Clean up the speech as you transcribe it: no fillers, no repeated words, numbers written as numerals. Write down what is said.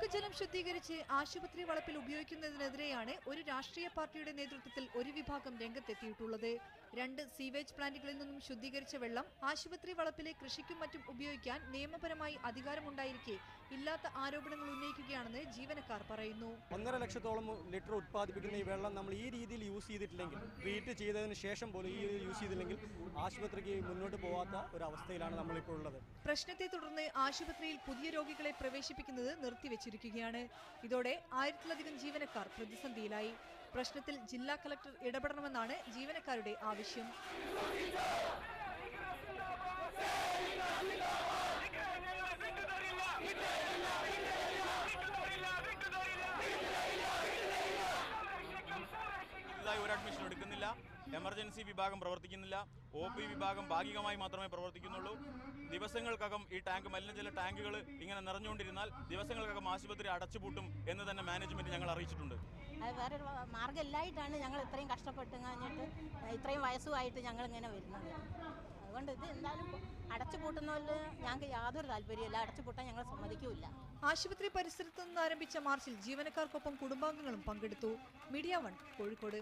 ഒഴുക്ക് ജലം ശുദ്ധീകരിച്ച് ആശുപത്രി വളപ്പിൽ ഉപയോഗിക്കുന്നതിനെതിരെയാണ് ഒരു രാഷ്ട്രീയ പാർട്ടിയുടെ നേതൃത്വത്തിൽ ഒരു വിഭാഗം രംഗത്തെത്തിയിട്ടുള്ളത്. 2 സീവേജ് പ്ലാന്റുകളിൽ നിന്നും ശുദ്ധീകരിച്ച വെള്ളം ആശുപത്രി വളപ്പിലെ കൃഷിക്കും മറ്റും ഉപയോഗിക്കാൻ നിയമപരമായി അധികാരമുണ്ടായിരിക്കെ ഇല്ലാത്ത ആരോപണങ്ങൾ ഉന്നയിക്കുകയാണെന്ന് ജീവനക്കാർ പറയുന്നു. 1.5 ലക്ഷത്തോളം ലിറ്റർ ഉത്പാദിപ്പിക്കുന്ന ഈ വെള്ളം നമ്മൾ ഈ രീതിയിൽ യൂസ് ചെയ്തിട്ടില്ലെങ്കിൽ, ട്രീറ്റ് ചെയ്തതിന് ശേഷം പോലും ഈ രീതിയിൽ യൂസ് ചെയ്തില്ലെങ്കിൽ ആശുപത്രിക്ക് മുന്നോട്ട് പോകാത്ത ഒരു അവസ്ഥയിലാണ് നമ്മളിപ്പോൾ ഉള്ളത്. പ്രശ്നത്തെ തുടർന്ന് ആശുപത്രിയിൽ പുതിയ രോഗികളെ പ്രവേശിപ്പിക്കുന്നത് നിർത്തിവെച്ചിരിക്കുകയാണ്. ഇതോടെ 1000-ലധികം ജീവനക്കാർ പ്രതിസന്ധിയിലായി. പ്രശ്നത്തിൽ ജില്ലാ കളക്ടർ ഇടപെടണമെന്നാണ് ജീവനക്കാരുടെ ആവശ്യം. ഒരു അഡ്മിഷൻ എടുക്കുന്നില്ല, എമർജൻസി വിഭാഗം പ്രവർത്തിക്കുന്നില്ല, OP വിഭാഗം ഭാഗികമായി മാത്രമേ പ്രവർത്തിക്കുന്നുള്ളൂ. ദിവസങ്ങൾക്കകം ഈ മലിനജല ടാങ്കുകൾ ഇങ്ങനെ നിറഞ്ഞുകൊണ്ടിരുന്നാൽ ദിവസങ്ങൾക്കകം ആശുപത്രി അടച്ചുപൂട്ടും എന്ന് തന്നെ മാനേജ്മെന്റ് ഞങ്ങൾ അറിയിച്ചിട്ടുണ്ട്. വേറൊരു മാർഗ്ഗമില്ലായിട്ടാണ് ഞങ്ങൾ ഇത്രയും കഷ്ടപ്പെട്ട് കഴിഞ്ഞിട്ട് ഇത്രയും വയസ്സുമായിട്ട് ഞങ്ങൾ ഇങ്ങനെ വരുന്നത്. അതുകൊണ്ട് ഇത് എന്തായാലും അടച്ചുപൂട്ടുന്നതിൽ ഞങ്ങൾക്ക് യാതൊരു താല്പര്യമില്ല. അടച്ചുപൂട്ടാൻ ഞങ്ങൾ സമ്മതിക്കില്ല. ആശുപത്രി പരിസരത്ത് നിന്ന് ആരംഭിച്ച മാർച്ചിൽ ജീവനക്കാർക്കൊപ്പം കുടുംബാംഗങ്ങളും പങ്കെടുത്തു. മീഡിയ 1 കോഴിക്കോട്.